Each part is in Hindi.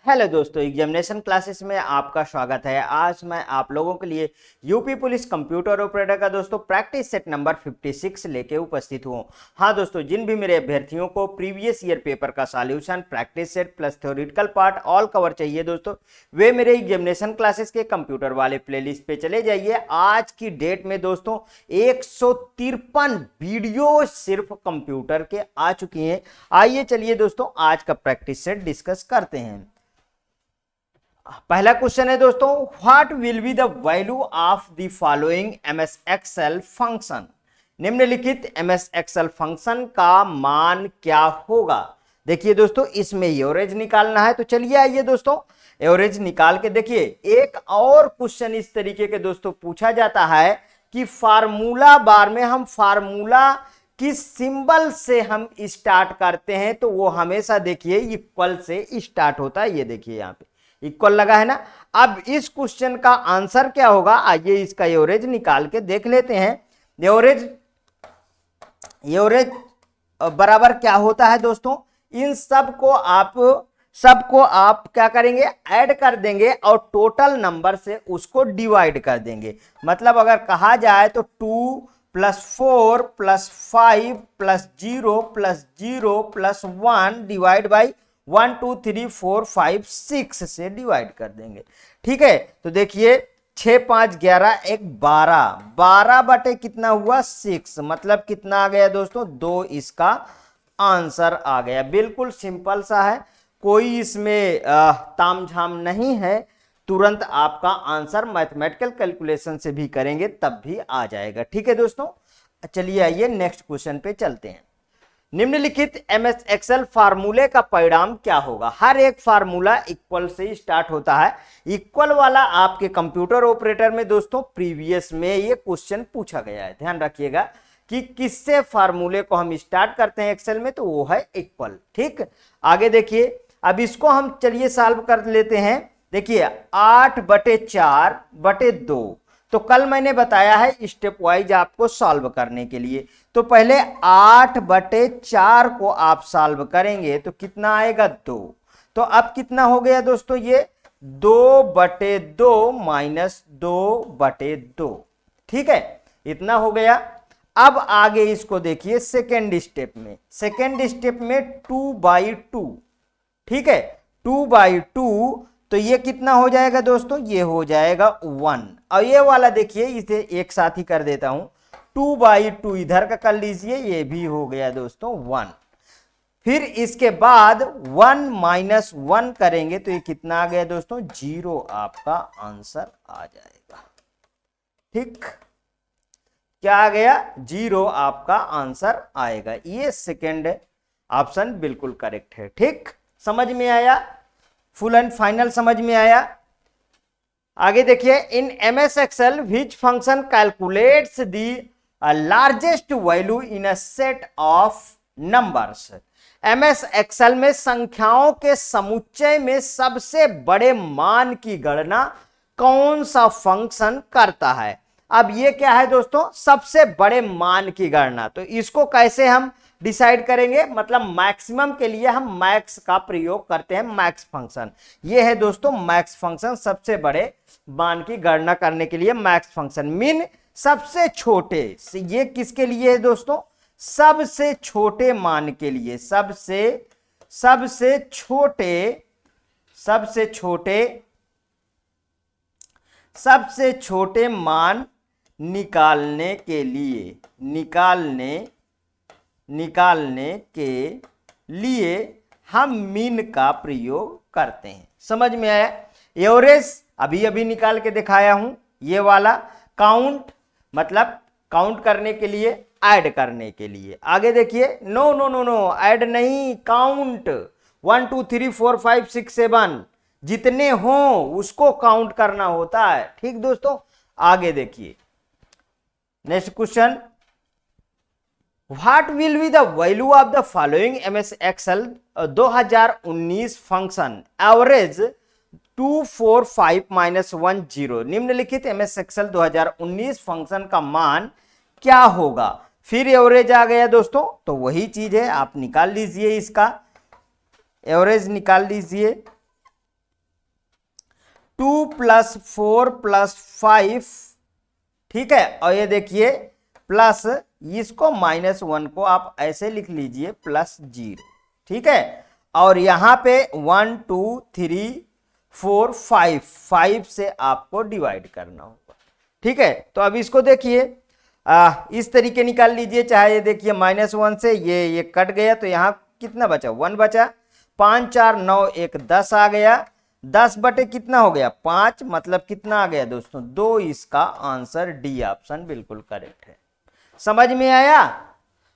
हेलो दोस्तों, एग्जामिनेशन क्लासेस में आपका स्वागत है। आज मैं आप लोगों के लिए यूपी पुलिस कंप्यूटर ऑपरेटर का दोस्तों प्रैक्टिस सेट नंबर 56 लेके उपस्थित हूँ। हाँ दोस्तों, जिन भी मेरे अभ्यर्थियों को प्रीवियस ईयर पेपर का solution, practice set plus theoretical part all cover चाहिए दोस्तों, वे मेरे एग्जामिनेशन क्लासेस के कंप्यूटर वाले प्लेलिस्ट पे चले जाइए। आज की डेट में दोस्तों 153 वीडियो सिर्फ कंप्यूटर के आ चुकी हैं। आइए चलिए दोस्तों आज का प्रैक्टिस सेट डिस्कस करते हैं। पहला क्वेश्चन है दोस्तों, what will be the value of the following MS Excel function. निम्नलिखित एमएस एक्सेल फंक्शन का मान क्या होगा। देखिए दोस्तों, इसमें एवरेज निकालना है, तो चलिए आइए दोस्तों एवरेज निकाल के देखिए। एक और क्वेश्चन इस तरीके के दोस्तों पूछा जाता है कि फार्मूला बार में हम फार्मूला किस सिंबल से हम स्टार्ट करते हैं, तो वो हमेशा देखिए इक्वल से स्टार्ट होता है। ये देखिए यहाँ पे इक्वल लगा है ना। अब इस क्वेश्चन का आंसर क्या होगा, आइए इसका एवरेज निकाल के देख लेते हैं। एवरेज बराबर क्या होता है दोस्तों, इन सबको आप क्या करेंगे, ऐड कर देंगे और टोटल नंबर से उसको डिवाइड कर देंगे। मतलब अगर कहा जाए तो 2 + 4 + 5 + 0 + 0 + 1 डिवाइड बाई 1 2 3 4 5 6 से डिवाइड कर देंगे। ठीक है, तो देखिए 6 5 11 1 12, 12 बटे कितना हुआ 6, मतलब कितना आ गया दोस्तों 2, इसका आंसर आ गया। बिल्कुल सिंपल सा है, कोई इसमें तामझाम नहीं है। तुरंत आपका आंसर मैथमेटिकल कैलकुलेशन से भी करेंगे तब भी आ जाएगा। ठीक है दोस्तों, चलिए आइए नेक्स्ट क्वेश्चन पे चलते हैं। निम्नलिखित एमएस एक्सेल फार्मूले का परिणाम क्या होगा। हर एक फार्मूला इक्वल से स्टार्ट होता है। इक्वल वाला आपके कंप्यूटर ऑपरेटर में दोस्तों प्रीवियस में ये क्वेश्चन पूछा गया है, ध्यान रखिएगा कि किससे फार्मूले को हम स्टार्ट करते हैं एक्सेल में, तो वो है इक्वल। ठीक, आगे देखिए, अब इसको हम चलिए सॉल्व कर लेते हैं। देखिए 8/4/2, तो कल मैंने बताया है स्टेप वाइज आपको सॉल्व करने के लिए। तो पहले 8/4 को आप सॉल्व करेंगे तो कितना आएगा 2। तो अब कितना हो गया दोस्तों, ये 2/2 माइनस 2/2। ठीक है, इतना हो गया। अब आगे इसको देखिए सेकेंड स्टेप में। सेकेंड स्टेप में 2/2, ठीक है 2/2, तो ये कितना हो जाएगा दोस्तों, ये हो जाएगा 1। और ये वाला देखिए, इसे एक साथ ही कर देता हूं, 2/2 इधर का कर लीजिए, ये भी हो गया दोस्तों 1। फिर इसके बाद 1 - 1 करेंगे तो ये कितना आ गया दोस्तों 0, आपका आंसर आ जाएगा। ठीक, क्या आ गया 0, आपका आंसर आएगा। ये सेकेंड ऑप्शन बिल्कुल करेक्ट है। ठीक, समझ में आया, फुल एंड फाइनल समझ में आया। आगे देखिए, in MS Excel which function calculates the largest value in a set of numbers. MS Excel में संख्याओं के समुच्चय में सबसे बड़े मान की गणना कौन सा फंक्शन करता है। अब ये क्या है दोस्तों, सबसे बड़े मान की गणना, तो इसको कैसे हम डिसाइड करेंगे, मतलब मैक्सिमम के लिए हम मैक्स का प्रयोग करते हैं, मैक्स फंक्शन। ये है दोस्तों मैक्स फंक्शन, सबसे बड़े मान की गणना करने के लिए मैक्स फंक्शन। मिन सबसे छोटे, ये किसके लिए है दोस्तों, सबसे छोटे मान के लिए, सबसे छोटे मान निकालने के लिए हम मीन का प्रयोग करते हैं। समझ में आया। एवरेज अभी निकाल के दिखाया हूं, ये वाला काउंट मतलब काउंट करने के लिए, ऐड करने के लिए। आगे देखिए, नो ऐड नहीं, काउंट 1 2 3 4 5 6 7 जितने हो उसको काउंट करना होता है। ठीक दोस्तों, आगे देखिए next question, what will be the value of the following MS Excel 2019 function average 2 4 5 -1 0। निम्नलिखित एमएस एक्सेल 2019 फंक्शन का मान क्या होगा। फिर एवरेज आ गया दोस्तों, तो वही चीज है, आप निकाल लीजिए, इसका एवरेज निकाल लीजिए। 2+4+5, ठीक है, और ये देखिए प्लस इसको -1 को आप ऐसे लिख लीजिए +0, ठीक है, और यहां पे 1 2 3 4 5 से आपको डिवाइड करना होगा, ठीक है। तो अब इसको देखिए इस तरीके निकाल लीजिए, चाहे ये देखिए -1 से ये कट गया तो यहां कितना बचा, 1 बचा, 5 4 9 1 10 आ गया, 10 बटे कितना हो गया 5, मतलब कितना आ गया दोस्तों 2। इसका आंसर डी ऑप्शन बिल्कुल करेक्ट है। समझ में आया,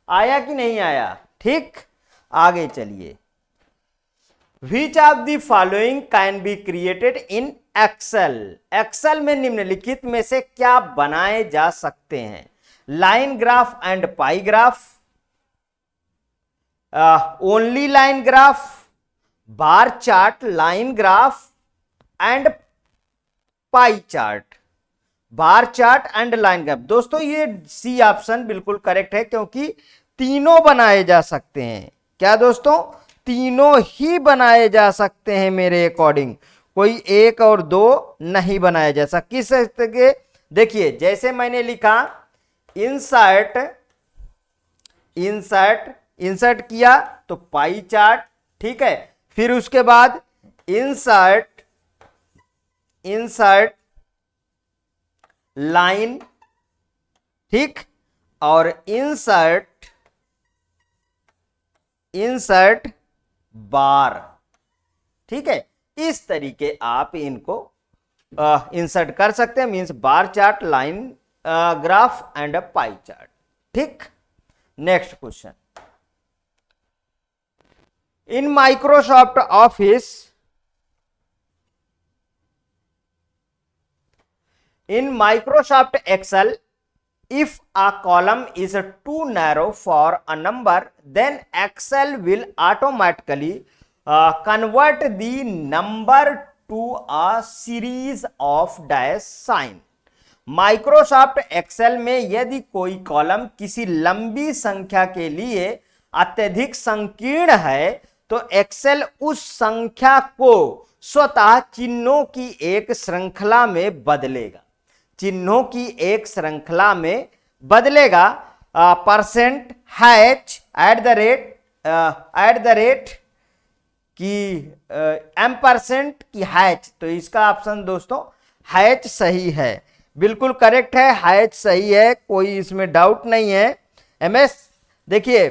आया कि नहीं आया, ठीक। आगे चलिए, Which of the following can be created in Excel? Excel में निम्नलिखित में से क्या बनाए जा सकते हैं, line graph and pi graph, only line graph, bar chart, line graph and pie chart, bar chart and line graph. दोस्तों ये सी ऑप्शन बिल्कुल करेक्ट है, क्योंकि तीनों बनाए जा सकते हैं। क्या दोस्तों, तीनों ही बनाए जा सकते हैं मेरे अकॉर्डिंग, कोई एक और दो नहीं बनाया जा सकता। किस तरह, देखिए जैसे मैंने लिखा इंसर्ट, इंसर्ट इंसर्ट किया तो पाई चार्ट, ठीक है, फिर उसके बाद इंसर्ट, इंसर्ट लाइन, ठीक, और इंसर्ट, इंसर्ट बार, ठीक है। इस तरीके आप इनको इंसर्ट कर सकते हैं, means bar chart, line graph and a pie chart, ठीक। Next question, in Microsoft Office, in Microsoft Excel, if a column is too narrow for a number, then Excel will automatically convert the number to a series of dash sign. Microsoft Excel में यदि कोई कॉलम किसी लंबी संख्या के लिए अत्यधिक संकीर्ण है, तो एक्सेल उस संख्या को स्वतः चिन्हों की एक श्रृंखला में बदलेगा, चिन्हों की एक श्रृंखला में बदलेगा। Percent hatch at the rate की एम% की हैच, तो इसका ऑप्शन दोस्तों हैच सही है, बिल्कुल करेक्ट है, हैच सही है, कोई इसमें डाउट नहीं है। एमएस देखिए,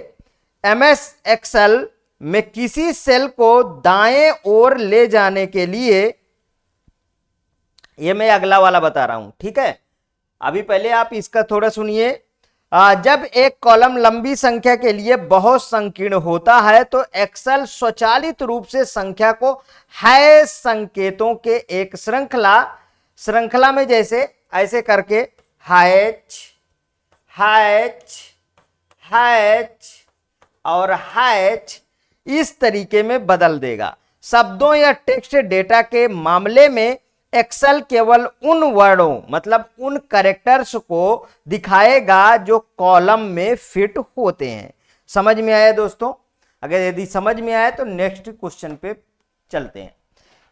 एमएस एक्सेल में किसी सेल को दाएं ओर ले जाने के लिए, ये मैं अगला वाला बता रहा हूं, ठीक है, अभी पहले आप इसका थोड़ा सुनिए। जब एक कॉलम लंबी संख्या के लिए बहुत संकीर्ण होता है, तो एक्सेल स्वचालित रूप से संख्या को हैश संकेतों के एक श्रृंखला में, जैसे ऐसे करके हैच हैच हैच और हैच, इस तरीके में बदल देगा। शब्दों या टेक्स्ट डेटा के मामले में एक्सेल केवल उन वर्डों, मतलब उन कैरेक्टर्स को दिखाएगा जो कॉलम में फिट होते हैं। समझ में आया दोस्तों? अगर यदि समझ में आया तो नेक्स्ट क्वेश्चन पे चलते हैं।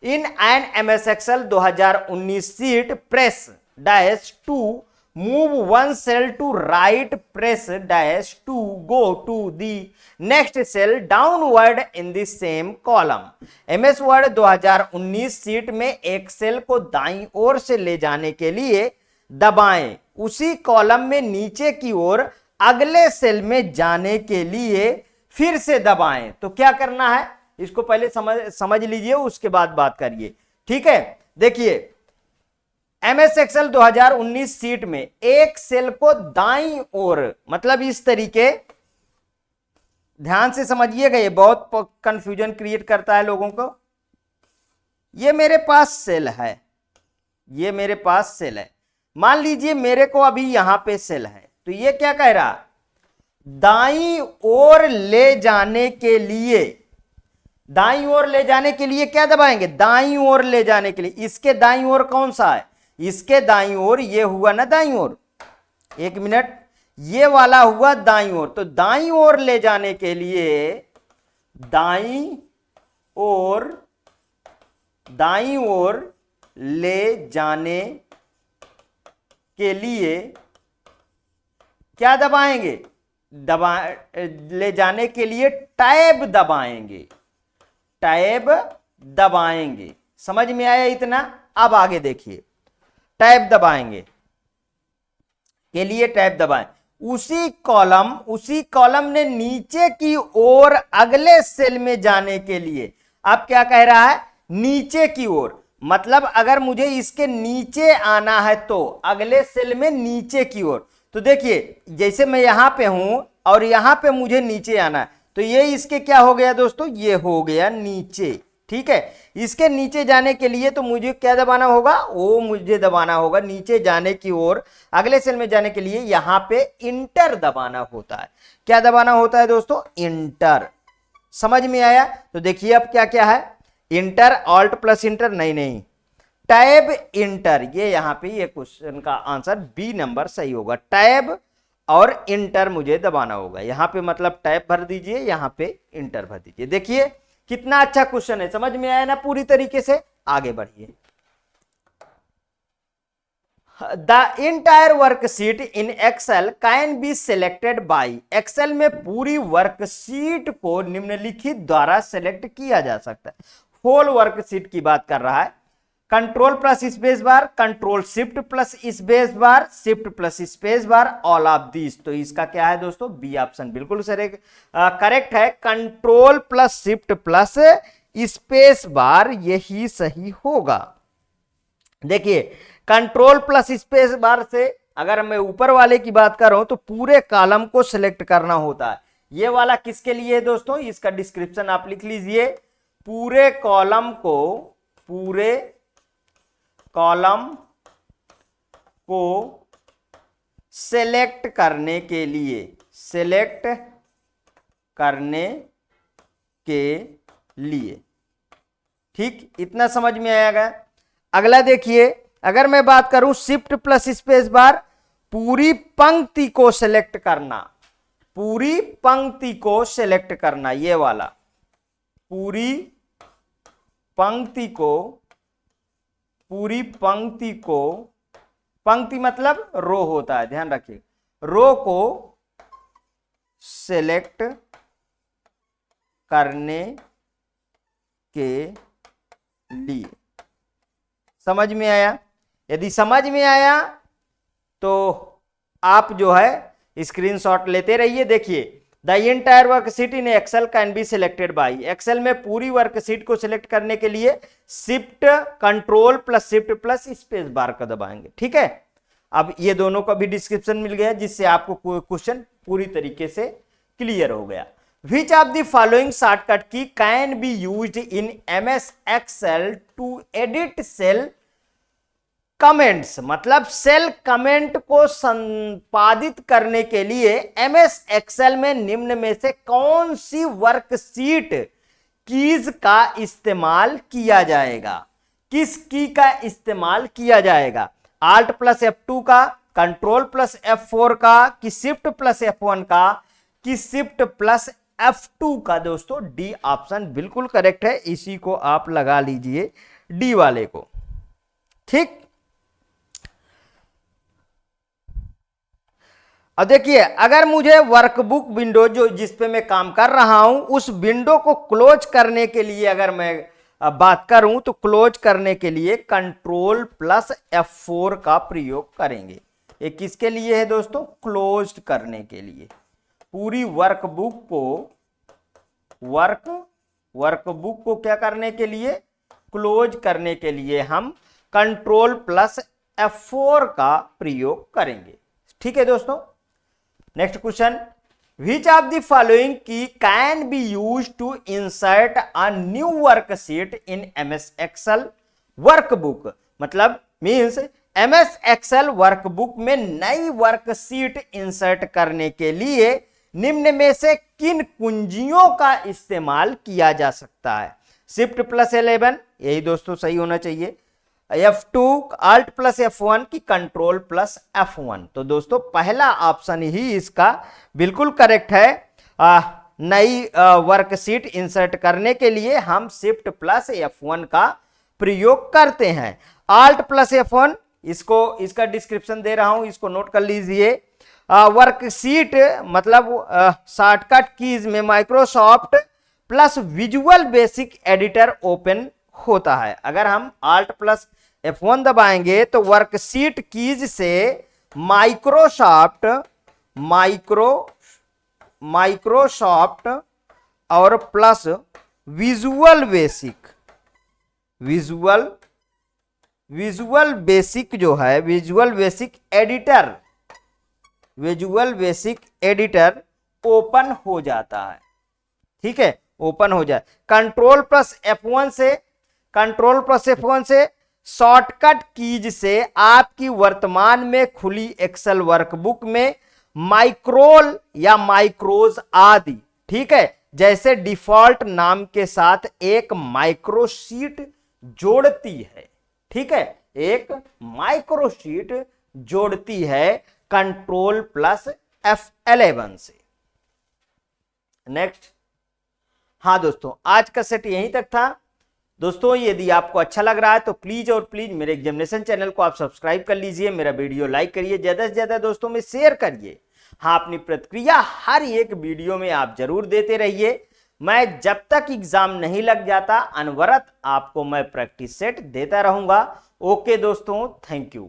In an MS Excel 2019 sheet, press -2 move one cell to right, press -2 go to the next cell downward in the same column. MS Word 2019 sheet में एक सेल को दाईं ओर से ले जाने के लिए दबाएं, उसी कॉलम में नीचे की ओर अगले सेल में जाने के लिए फिर से दबाएं। तो क्या करना है, इसको पहले समझ लीजिए, उसके बाद बात करिए, ठीक है। देखिए एमएस एक्सेल 2019 शीट में एक सेल को दाईं ओर, मतलब इस तरीके, ध्यान से समझिएगा, ये बहुत कंफ्यूजन क्रिएट करता है लोगों को। ये मेरे पास सेल है, ये मेरे पास सेल है, मान लीजिए मेरे को अभी यहां पे सेल है, तो ये क्या कह रहा, दाईं ओर ले जाने के लिए, दाईं ओर ले जाने के लिए क्या दबाएंगे, दाईं ओर ले जाने के लिए। इसके दाईं ओर कौन सा है, इसके दाईं ओर ये हुआ ना दाईं ओर, एक मिनट, ये वाला हुआ दाईं ओर। तो दाईं ओर ले जाने के लिए दाईं ओर ले जाने के लिए क्या दबाएंगे, ले जाने के लिए टैब दबाएंगे, टैब दबाएंगे। समझ में आया इतना? अब आगे देखिए, टैब दबाएंगे के लिए टैब दबाएं। उसी कॉलम ने नीचे की ओर अगले सेल में जाने के लिए, अब क्या कह रहा है, नीचे की ओर, मतलब अगर मुझे इसके नीचे आना है तो अगले सेल में नीचे की ओर, तो देखिए जैसे मैं यहां पे हूं और यहां पे मुझे नीचे आना है, तो ये इसके क्या हो गया दोस्तों, ये हो गया नीचे। ठीक है, इसके नीचे जाने के लिए तो मुझे क्या दबाना होगा, वो मुझे दबाना होगा नीचे जाने की ओर अगले सेल में जाने के लिए यहां पे इंटर दबाना होता है। क्या दबाना होता है दोस्तों, इंटर। समझ में आया? तो देखिए अब क्या क्या है, इंटर, ऑल्ट प्लस इंटर, नहीं, टैब इंटर, ये यहां पे ये क्वेश्चन का आंसर बी नंबर सही होगा। टैब और इंटर मुझे दबाना होगा, यहां पे मतलब टैब भर दीजिए, यहां पे इंटर भर दीजिए। देखिए कितना अच्छा क्वेश्चन है, समझ में आया ना पूरी तरीके से? आगे बढ़िए। The entire worksheet in Excel can be selected by, Excel में पूरी वर्कशीट को निम्नलिखित द्वारा सेलेक्ट किया जा सकता है। होल वर्कशीट की बात कर रहा है। Control plus space bar, control shift plus space bar, shift plus space bar, all of this. तो इसका क्या है दोस्तों, बी ऑप्शन बिल्कुल करेक्ट है। Control plus shift plus space बार यही सही होगा। देखिए कंट्रोल प्लस स्पेस बार से अगर मैं ऊपर वाले की बात कर रहा हूं तो पूरे कॉलम को सिलेक्ट करना होता है। ये वाला किसके लिए है दोस्तों, इसका डिस्क्रिप्शन आप लिख लीजिए। पूरे कॉलम को सेलेक्ट करने के लिए, ठीक, इतना समझ में आएगा। अगला देखिए, अगर मैं बात करूं शिफ्ट प्लस स्पेस बार, पूरी पंक्ति को सेलेक्ट करना, ये वाला पूरी पंक्ति को, पंक्ति मतलब रो होता है, ध्यान रखिए, रो को सेलेक्ट करने के लिए। समझ में आया? यदि समझ में आया तो आप जो है स्क्रीनशॉट लेते रहिए। देखिए the entire worksheet in Excel can be selected by, Excel में पूरी वर्कशीट को सिलेक्ट करने के लिए shift, control plus shift plus space bar का दबाएंगे। ठीक है, अब ये दोनों का भी डिस्क्रिप्शन मिल गया, जिससे आपको क्वेश्चन पूरी तरीके से क्लियर हो गया। Which of the following shortcut key can be used in MS Excel to edit cell comments, मतलब सेल कमेंट को संपादित करने के लिए MS Excel में निम्न में से कौन सी वर्कशीट कीज का इस्तेमाल किया जाएगा? किस की का इस्तेमाल किया जाएगा? Alt प्लस F2 का, कंट्रोल प्लस F4 का, कि शिफ्ट प्लस F1 का, कि शिफ्ट प्लस F2 का? दोस्तों डी ऑप्शन बिल्कुल करेक्ट है, इसी को आप लगा लीजिए, डी वाले को। ठीक, अब देखिए अगर मुझे वर्कबुक विंडो जो जिस पे मैं काम कर रहा हूं उस विंडो को क्लोज करने के लिए अगर मैं बात करूं तो क्लोज करने के लिए कंट्रोल प्लस F4 का प्रयोग करेंगे। ये किसके लिए है दोस्तों? क्लोज करने के लिए। पूरी वर्कबुक को क्या करने के लिए? क्लोज करने के लिए हम कंट्रोल प्लस F4 का प्रयोग करेंगे। ठीक है दोस्तों, next question, which of the following key can be use to insert a new worksheet in MS Excel workbook, मतलब मींस MS Excel वर्कबुक में नई वर्कशीट इंसर्ट करने के लिए निम्न में से किन कुंजियों का इस्तेमाल किया जा सकता है? शिफ्ट प्लस 11, यही दोस्तों सही होना चाहिए, F2, Alt प्लस F1 की कंट्रोल प्लस F1। तो दोस्तों पहला ऑप्शन ही इसका बिल्कुल करेक्ट है। नई वर्कशीट इंसर्ट करने के लिए हम शिफ्ट प्लस F1 का प्रयोग करते हैं। Alt प्लस F1, इसको इसका डिस्क्रिप्शन दे रहा हूं, इसको नोट कर लीजिए। वर्कशीट मतलब शॉर्टकट कीज में Microsoft plus visual basic editor open होता है। अगर हम Alt प्लस F1 दबाएंगे तो वर्कशीट कीज से माइक्रोसॉफ्ट और प्लस विजुअल बेसिक जो है, विजुअल बेसिक एडिटर ओपन हो जाता है। ठीक है, ओपन हो जाए। कंट्रोल प्लस F1 से शॉर्टकट कीज से आपकी वर्तमान में खुली एक्सेल वर्कबुक में माइक्रोल या माइक्रोज आदि, ठीक है, जैसे डिफॉल्ट नाम के साथ एक माइक्रोशीट जोड़ती है। ठीक है, एक माइक्रोशीट जोड़ती है कंट्रोल प्लस F11 से। नेक्स्ट, हाँ दोस्तों, आज का सेट यहीं तक था। दोस्तों यदि आपको अच्छा लग रहा है तो प्लीज और प्लीज मेरे एग्जामिनेशन चैनल को आप सब्सक्राइब कर लीजिए, मेरा वीडियो लाइक करिए, ज्यादा से ज्यादा दोस्तों में शेयर करिए। हाँ, अपनी प्रतिक्रिया हर एक वीडियो में आप जरूर देते रहिए। मैं जब तक एग्जाम नहीं लग जाता अनवरत आपको मैं प्रैक्टिस सेट देता रहूंगा। ओके दोस्तों, थैंक यू।